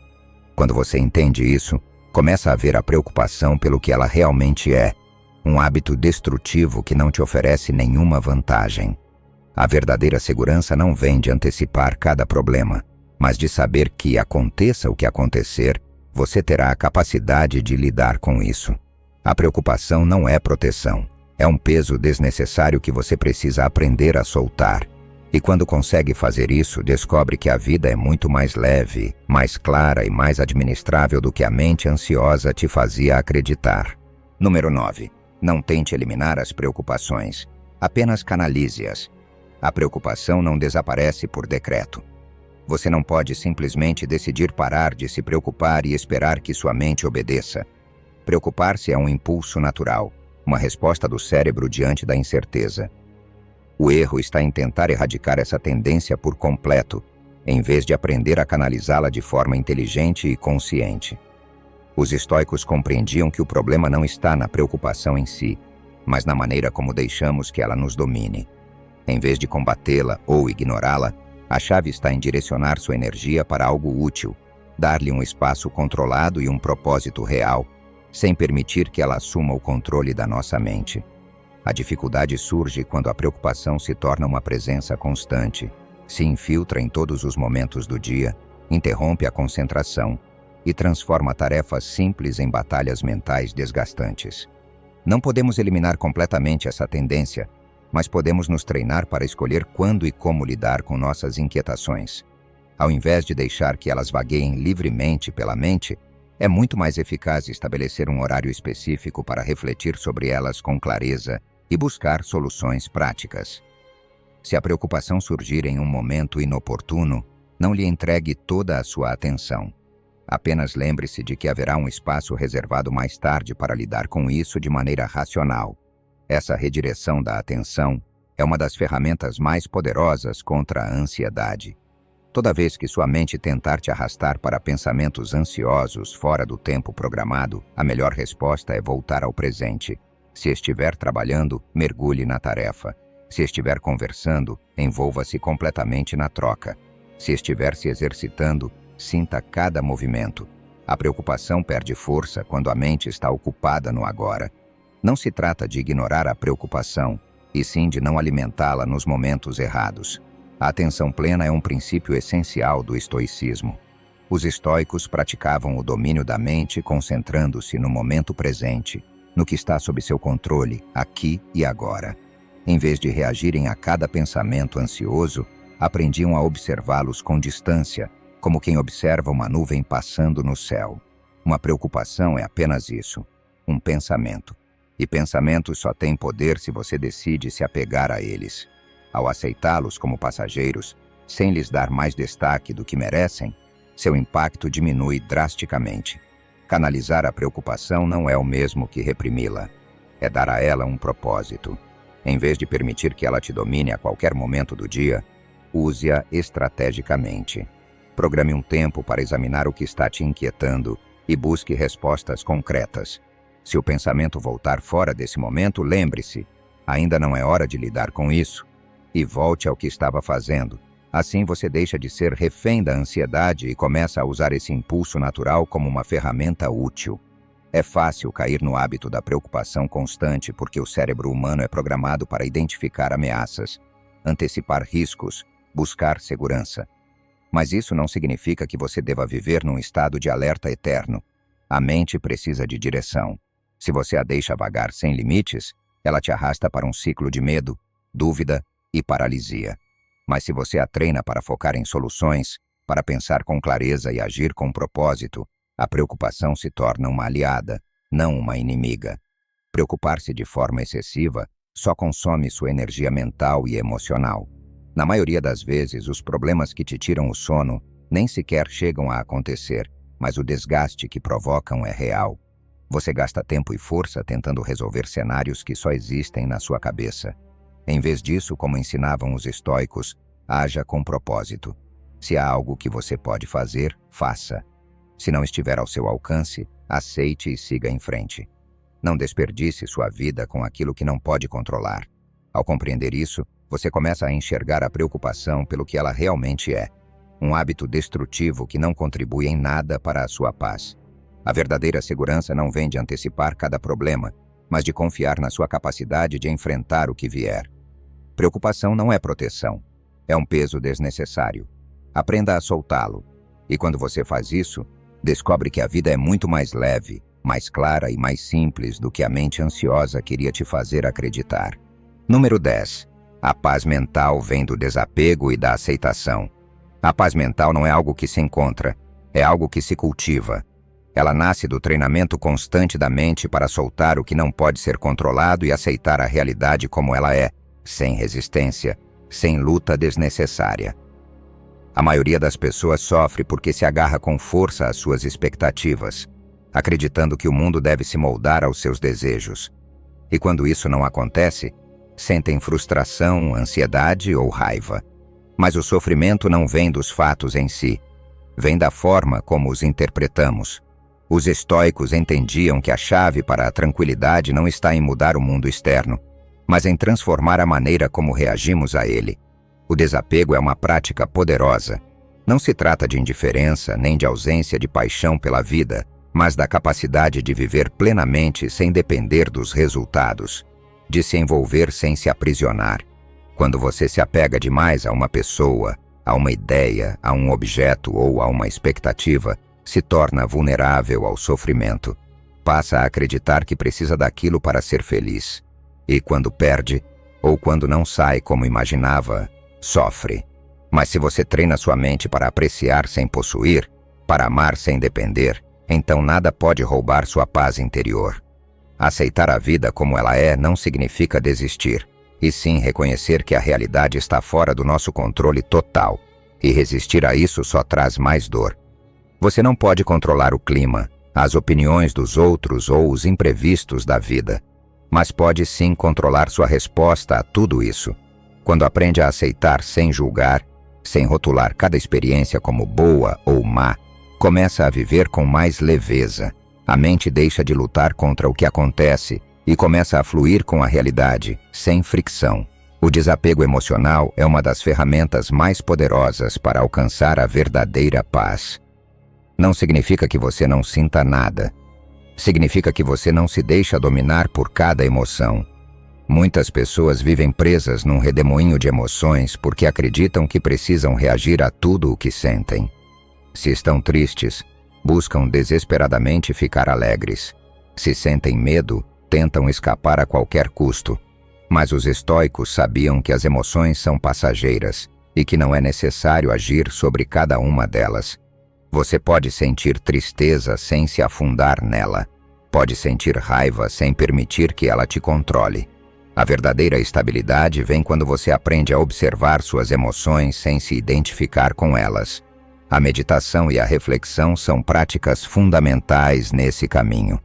Quando você entende isso, começa a ver a preocupação pelo que ela realmente é, um hábito destrutivo que não te oferece nenhuma vantagem. A verdadeira segurança não vem de antecipar cada problema, mas de saber que, aconteça o que acontecer, você terá a capacidade de lidar com isso. A preocupação não é proteção, é um peso desnecessário que você precisa aprender a soltar. E quando consegue fazer isso, descobre que a vida é muito mais leve, mais clara e mais administrável do que a mente ansiosa te fazia acreditar. Número 9. Não tente eliminar as preocupações, apenas canalize-as. A preocupação não desaparece por decreto. Você não pode simplesmente decidir parar de se preocupar e esperar que sua mente obedeça. Preocupar-se é um impulso natural, uma resposta do cérebro diante da incerteza. O erro está em tentar erradicar essa tendência por completo, em vez de aprender a canalizá-la de forma inteligente e consciente. Os estoicos compreendiam que o problema não está na preocupação em si, mas na maneira como deixamos que ela nos domine. Em vez de combatê-la ou ignorá-la, a chave está em direcionar sua energia para algo útil, dar-lhe um espaço controlado e um propósito real, sem permitir que ela assuma o controle da nossa mente. A dificuldade surge quando a preocupação se torna uma presença constante, se infiltra em todos os momentos do dia, interrompe a concentração e transforma tarefas simples em batalhas mentais desgastantes. Não podemos eliminar completamente essa tendência, mas podemos nos treinar para escolher quando e como lidar com nossas inquietações. Ao invés de deixar que elas vagueiem livremente pela mente, é muito mais eficaz estabelecer um horário específico para refletir sobre elas com clareza e buscar soluções práticas. Se a preocupação surgir em um momento inoportuno, não lhe entregue toda a sua atenção. Apenas lembre-se de que haverá um espaço reservado mais tarde para lidar com isso de maneira racional. Essa redireção da atenção é uma das ferramentas mais poderosas contra a ansiedade. Toda vez que sua mente tentar te arrastar para pensamentos ansiosos fora do tempo programado, a melhor resposta é voltar ao presente. Se estiver trabalhando, mergulhe na tarefa. Se estiver conversando, envolva-se completamente na troca. Se estiver se exercitando, sinta cada movimento. A preocupação perde força quando a mente está ocupada no agora. Não se trata de ignorar a preocupação, e sim de não alimentá-la nos momentos errados. A atenção plena é um princípio essencial do estoicismo. Os estoicos praticavam o domínio da mente concentrando-se no momento presente, no que está sob seu controle, aqui e agora. Em vez de reagirem a cada pensamento ansioso, aprendiam a observá-los com distância, como quem observa uma nuvem passando no céu. Uma preocupação é apenas isso, um pensamento. E pensamentos só têm poder se você decide se apegar a eles. Ao aceitá-los como passageiros, sem lhes dar mais destaque do que merecem, seu impacto diminui drasticamente. Canalizar a preocupação não é o mesmo que reprimi-la. É dar a ela um propósito. Em vez de permitir que ela te domine a qualquer momento do dia, use-a estrategicamente. Programe um tempo para examinar o que está te inquietando e busque respostas concretas. Se o pensamento voltar fora desse momento, lembre-se, ainda não é hora de lidar com isso, e volte ao que estava fazendo. Assim você deixa de ser refém da ansiedade e começa a usar esse impulso natural como uma ferramenta útil. É fácil cair no hábito da preocupação constante porque o cérebro humano é programado para identificar ameaças, antecipar riscos, buscar segurança. Mas isso não significa que você deva viver num estado de alerta eterno. A mente precisa de direção. Se você a deixa vagar sem limites, ela te arrasta para um ciclo de medo, dúvida e paralisia. Mas se você a treina para focar em soluções, para pensar com clareza e agir com propósito, a preocupação se torna uma aliada, não uma inimiga. Preocupar-se de forma excessiva só consome sua energia mental e emocional. Na maioria das vezes, os problemas que te tiram o sono nem sequer chegam a acontecer, mas o desgaste que provocam é real. Você gasta tempo e força tentando resolver cenários que só existem na sua cabeça. Em vez disso, como ensinavam os estoicos, haja com propósito. Se há algo que você pode fazer, faça. Se não estiver ao seu alcance, aceite e siga em frente. Não desperdice sua vida com aquilo que não pode controlar. Ao compreender isso, você começa a enxergar a preocupação pelo que ela realmente é. Um hábito destrutivo que não contribui em nada para a sua paz. A verdadeira segurança não vem de antecipar cada problema, mas de confiar na sua capacidade de enfrentar o que vier. Preocupação não é proteção. É um peso desnecessário. Aprenda a soltá-lo. E quando você faz isso, descobre que a vida é muito mais leve, mais clara e mais simples do que a mente ansiosa queria te fazer acreditar. Número 10. A paz mental vem do desapego e da aceitação. A paz mental não é algo que se encontra, é algo que se cultiva. Ela nasce do treinamento constante da mente para soltar o que não pode ser controlado e aceitar a realidade como ela é, sem resistência, sem luta desnecessária. A maioria das pessoas sofre porque se agarra com força às suas expectativas, acreditando que o mundo deve se moldar aos seus desejos. E quando isso não acontece, sentem frustração, ansiedade ou raiva. Mas o sofrimento não vem dos fatos em si, vem da forma como os interpretamos. Os estoicos entendiam que a chave para a tranquilidade não está em mudar o mundo externo, mas em transformar a maneira como reagimos a ele. O desapego é uma prática poderosa. Não se trata de indiferença nem de ausência de paixão pela vida, mas da capacidade de viver plenamente sem depender dos resultados, de se envolver sem se aprisionar. Quando você se apega demais a uma pessoa, a uma ideia, a um objeto ou a uma expectativa, se torna vulnerável ao sofrimento. Passa a acreditar que precisa daquilo para ser feliz. E quando perde, ou quando não sai como imaginava, sofre. Mas se você treina sua mente para apreciar sem possuir, para amar sem depender, então nada pode roubar sua paz interior. Aceitar a vida como ela é não significa desistir, e sim reconhecer que a realidade está fora do nosso controle total, e resistir a isso só traz mais dor. Você não pode controlar o clima, as opiniões dos outros ou os imprevistos da vida, mas pode sim controlar sua resposta a tudo isso. Quando aprende a aceitar sem julgar, sem rotular cada experiência como boa ou má, começa a viver com mais leveza. A mente deixa de lutar contra o que acontece e começa a fluir com a realidade, sem fricção. O desapego emocional é uma das ferramentas mais poderosas para alcançar a verdadeira paz. Não significa que você não sinta nada. Significa que você não se deixa dominar por cada emoção. Muitas pessoas vivem presas num redemoinho de emoções porque acreditam que precisam reagir a tudo o que sentem. Se estão tristes, buscam desesperadamente ficar alegres. Se sentem medo, tentam escapar a qualquer custo. Mas os estoicos sabiam que as emoções são passageiras e que não é necessário agir sobre cada uma delas. Você pode sentir tristeza sem se afundar nela. Pode sentir raiva sem permitir que ela te controle. A verdadeira estabilidade vem quando você aprende a observar suas emoções sem se identificar com elas. A meditação e a reflexão são práticas fundamentais nesse caminho.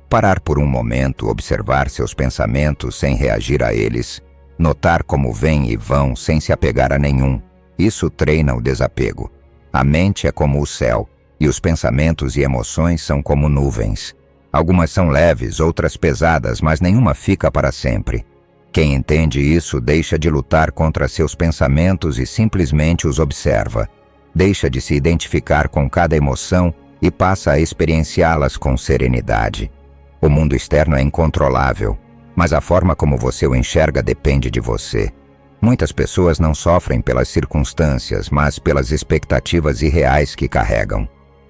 Parar por um momento, observar seus pensamentos sem reagir a eles, notar como vêm e vão sem se apegar a nenhum. Isso treina o desapego. A mente é como o céu, e os pensamentos e emoções são como nuvens. Algumas são leves, outras pesadas, mas nenhuma fica para sempre. Quem entende isso deixa de lutar contra seus pensamentos e simplesmente os observa. Deixa de se identificar com cada emoção e passa a experienciá-las com serenidade. O mundo externo é incontrolável, mas a forma como você o enxerga depende de você. Muitas pessoas não sofrem pelas circunstâncias, mas pelas expectativas irreais que carregam.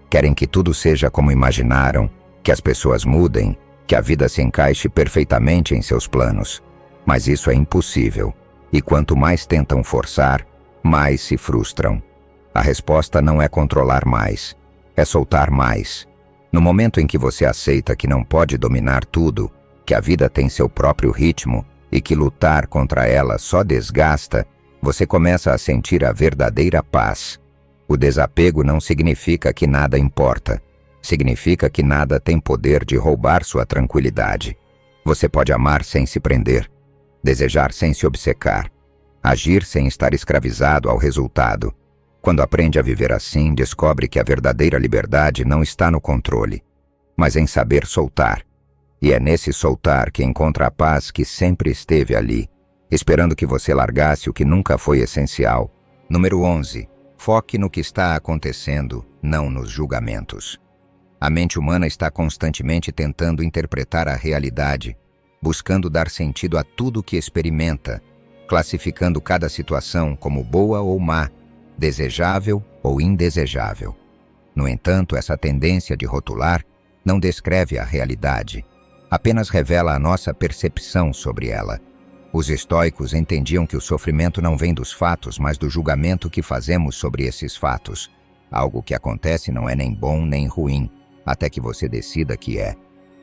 Querem que tudo seja como imaginaram, que as pessoas mudem, que a vida se encaixe perfeitamente em seus planos. Mas isso é impossível, e quanto mais tentam forçar, mais se frustram. A resposta não é controlar mais, é soltar mais. No momento em que você aceita que não pode dominar tudo, que a vida tem seu próprio ritmo e que lutar contra ela só desgasta, você começa a sentir a verdadeira paz. O desapego não significa que nada importa. Significa que nada tem poder de roubar sua tranquilidade. Você pode amar sem se prender, desejar sem se obcecar, agir sem estar escravizado ao resultado. Quando aprende a viver assim, descobre que a verdadeira liberdade não está no controle, mas em saber soltar. E é nesse soltar que encontra a paz que sempre esteve ali, esperando que você largasse o que nunca foi essencial. Número 11. Foque no que está acontecendo, não nos julgamentos. A mente humana está constantemente tentando interpretar a realidade, buscando dar sentido a tudo o que experimenta, classificando cada situação como boa ou má, desejável ou indesejável. No entanto, essa tendência de rotular não descreve a realidade, apenas revela a nossa percepção sobre ela. Os estoicos entendiam que o sofrimento não vem dos fatos, mas do julgamento que fazemos sobre esses fatos. Algo que acontece não é nem bom nem ruim, até que você decida que é.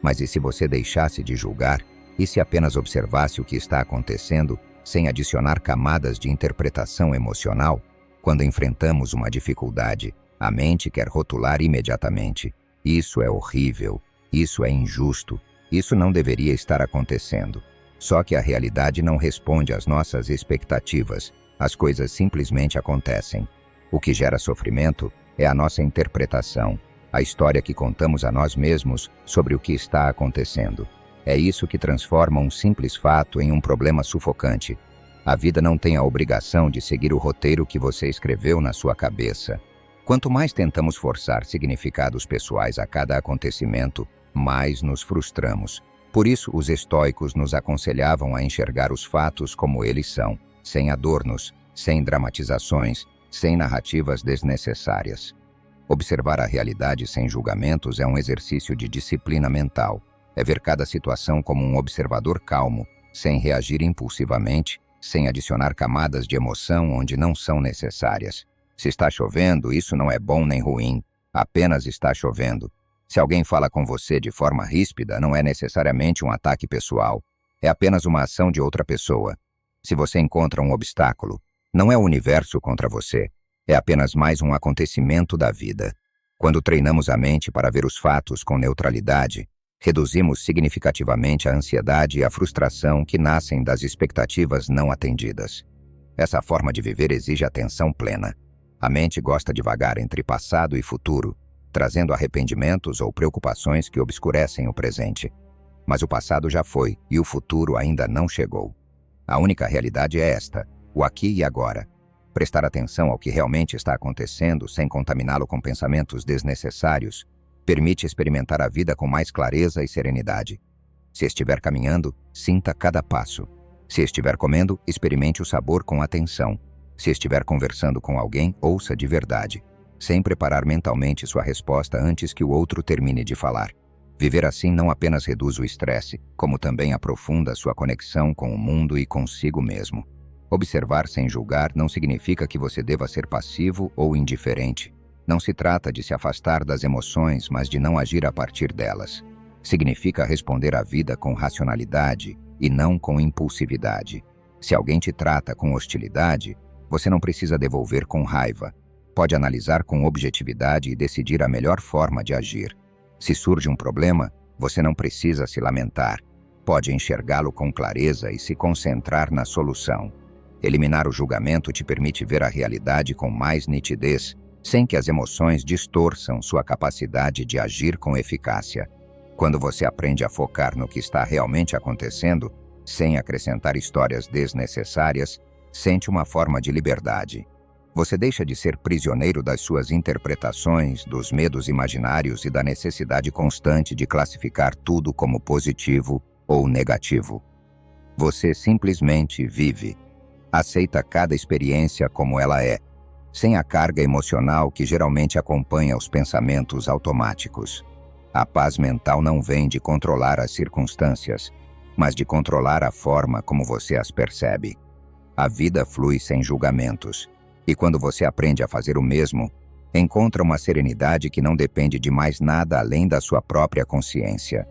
Mas e se você deixasse de julgar? E se apenas observasse o que está acontecendo, sem adicionar camadas de interpretação emocional? Quando enfrentamos uma dificuldade, a mente quer rotular imediatamente. Isso é horrível, isso é injusto, isso não deveria estar acontecendo. Só que a realidade não responde às nossas expectativas, as coisas simplesmente acontecem. O que gera sofrimento é a nossa interpretação, a história que contamos a nós mesmos sobre o que está acontecendo. É isso que transforma um simples fato em um problema sufocante. A vida não tem a obrigação de seguir o roteiro que você escreveu na sua cabeça. Quanto mais tentamos forçar significados pessoais a cada acontecimento, mais nos frustramos. Por isso, os estoicos nos aconselhavam a enxergar os fatos como eles são, sem adornos, sem dramatizações, sem narrativas desnecessárias. Observar a realidade sem julgamentos é um exercício de disciplina mental. É ver cada situação como um observador calmo, sem reagir impulsivamente, sem adicionar camadas de emoção onde não são necessárias. Se está chovendo, isso não é bom nem ruim, apenas está chovendo. Se alguém fala com você de forma ríspida, não é necessariamente um ataque pessoal, é apenas uma ação de outra pessoa. Se você encontra um obstáculo, não é o universo contra você, é apenas mais um acontecimento da vida. Quando treinamos a mente para ver os fatos com neutralidade, reduzimos significativamente a ansiedade e a frustração que nascem das expectativas não atendidas. Essa forma de viver exige atenção plena. A mente gosta de vagar entre passado e futuro, trazendo arrependimentos ou preocupações que obscurecem o presente. Mas o passado já foi e o futuro ainda não chegou. A única realidade é esta, o aqui e agora. Prestar atenção ao que realmente está acontecendo sem contaminá-lo com pensamentos desnecessários permite experimentar a vida com mais clareza e serenidade. Se estiver caminhando, sinta cada passo. Se estiver comendo, experimente o sabor com atenção. Se estiver conversando com alguém, ouça de verdade, sem preparar mentalmente sua resposta antes que o outro termine de falar. Viver assim não apenas reduz o estresse, como também aprofunda sua conexão com o mundo e consigo mesmo. Observar sem julgar não significa que você deva ser passivo ou indiferente. Não se trata de se afastar das emoções, mas de não agir a partir delas. Significa responder à vida com racionalidade e não com impulsividade. Se alguém te trata com hostilidade, você não precisa devolver com raiva. Pode analisar com objetividade e decidir a melhor forma de agir. Se surge um problema, você não precisa se lamentar. Pode enxergá-lo com clareza e se concentrar na solução. Eliminar o julgamento te permite ver a realidade com mais nitidez, sem que as emoções distorçam sua capacidade de agir com eficácia. Quando você aprende a focar no que está realmente acontecendo, sem acrescentar histórias desnecessárias, sente uma forma de liberdade. Você deixa de ser prisioneiro das suas interpretações, dos medos imaginários e da necessidade constante de classificar tudo como positivo ou negativo. Você simplesmente vive. Aceita cada experiência como ela é, sem a carga emocional que geralmente acompanha os pensamentos automáticos. A paz mental não vem de controlar as circunstâncias, mas de controlar a forma como você as percebe. A vida flui sem julgamentos, e quando você aprende a fazer o mesmo, encontra uma serenidade que não depende de mais nada além da sua própria consciência.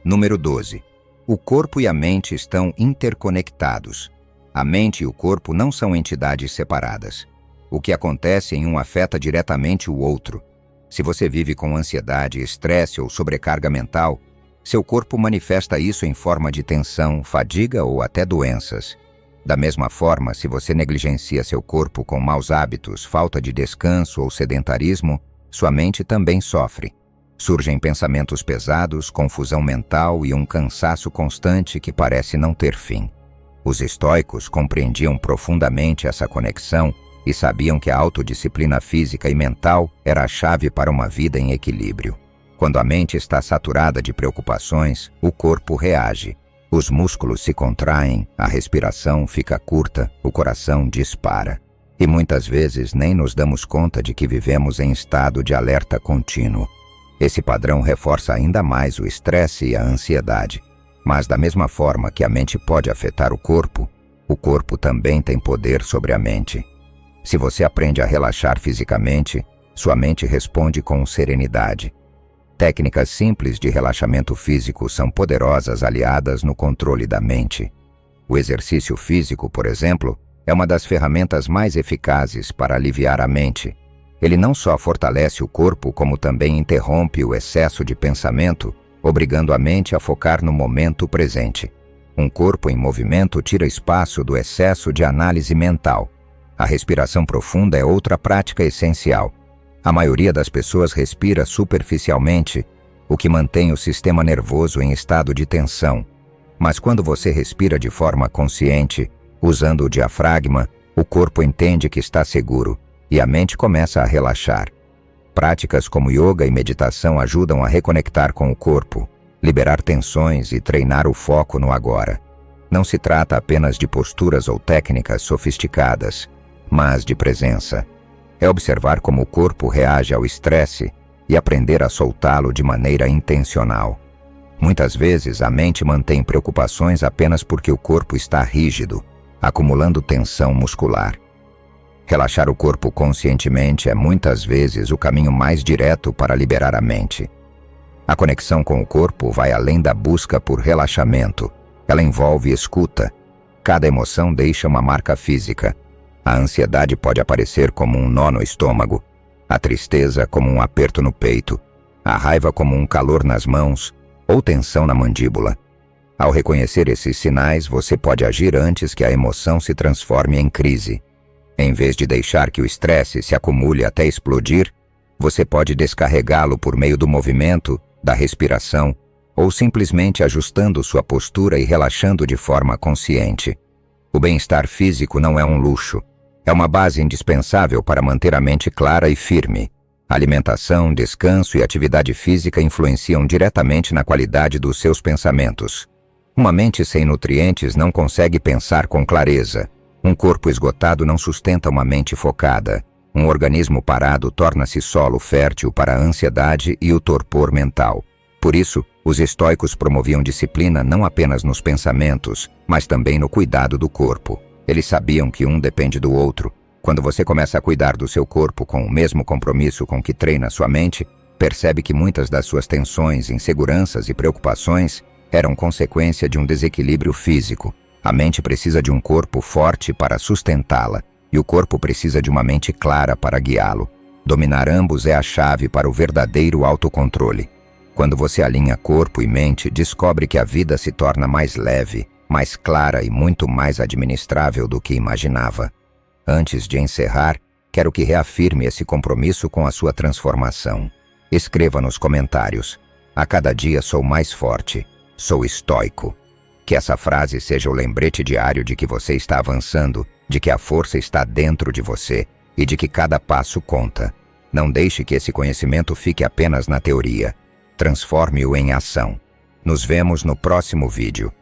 Número 12. O corpo e a mente estão interconectados. A mente e o corpo não são entidades separadas. O que acontece em um afeta diretamente o outro. Se você vive com ansiedade, estresse ou sobrecarga mental, seu corpo manifesta isso em forma de tensão, fadiga ou até doenças. Da mesma forma, se você negligencia seu corpo com maus hábitos, falta de descanso ou sedentarismo, sua mente também sofre. Surgem pensamentos pesados, confusão mental e um cansaço constante que parece não ter fim. Os estoicos compreendiam profundamente essa conexão e sabiam que a autodisciplina física e mental era a chave para uma vida em equilíbrio. Quando a mente está saturada de preocupações, o corpo reage. Os músculos se contraem, a respiração fica curta, o coração dispara. E muitas vezes nem nos damos conta de que vivemos em estado de alerta contínuo. Esse padrão reforça ainda mais o estresse e a ansiedade. Mas da mesma forma que a mente pode afetar o corpo também tem poder sobre a mente. Se você aprende a relaxar fisicamente, sua mente responde com serenidade. Técnicas simples de relaxamento físico são poderosas aliadas no controle da mente. O exercício físico, por exemplo, é uma das ferramentas mais eficazes para aliviar a mente. Ele não só fortalece o corpo, como também interrompe o excesso de pensamento, obrigando a mente a focar no momento presente. Um corpo em movimento tira espaço do excesso de análise mental. A respiração profunda é outra prática essencial. A maioria das pessoas respira superficialmente, o que mantém o sistema nervoso em estado de tensão. Mas quando você respira de forma consciente, usando o diafragma, o corpo entende que está seguro e a mente começa a relaxar. Práticas como yoga e meditação ajudam a reconectar com o corpo, liberar tensões e treinar o foco no agora. Não se trata apenas de posturas ou técnicas sofisticadas, mas de presença. É observar como o corpo reage ao estresse e aprender a soltá-lo de maneira intencional. Muitas vezes a mente mantém preocupações apenas porque o corpo está rígido, acumulando tensão muscular. Relaxar o corpo conscientemente é muitas vezes o caminho mais direto para liberar a mente. A conexão com o corpo vai além da busca por relaxamento. Ela envolve escuta. Cada emoção deixa uma marca física. A ansiedade pode aparecer como um nó no estômago, a tristeza como um aperto no peito, a raiva como um calor nas mãos ou tensão na mandíbula. Ao reconhecer esses sinais, você pode agir antes que a emoção se transforme em crise. Em vez de deixar que o estresse se acumule até explodir, você pode descarregá-lo por meio do movimento, da respiração ou simplesmente ajustando sua postura e relaxando de forma consciente. O bem-estar físico não é um luxo. É uma base indispensável para manter a mente clara e firme. Alimentação, descanso e atividade física influenciam diretamente na qualidade dos seus pensamentos. Uma mente sem nutrientes não consegue pensar com clareza. Um corpo esgotado não sustenta uma mente focada. Um organismo parado torna-se solo fértil para a ansiedade e o torpor mental. Por isso, os estoicos promoviam disciplina não apenas nos pensamentos, mas também no cuidado do corpo. Eles sabiam que um depende do outro. Quando você começa a cuidar do seu corpo com o mesmo compromisso com que treina sua mente, percebe que muitas das suas tensões, inseguranças e preocupações eram consequência de um desequilíbrio físico. A mente precisa de um corpo forte para sustentá-la, e o corpo precisa de uma mente clara para guiá-lo. Dominar ambos é a chave para o verdadeiro autocontrole. Quando você alinha corpo e mente, descobre que a vida se torna mais leve, mais clara e muito mais administrável do que imaginava. Antes de encerrar, quero que reafirme esse compromisso com a sua transformação. Escreva nos comentários: a cada dia sou mais forte, sou estoico. Que essa frase seja o lembrete diário de que você está avançando, de que a força está dentro de você e de que cada passo conta. Não deixe que esse conhecimento fique apenas na teoria. Transforme-o em ação. Nos vemos no próximo vídeo.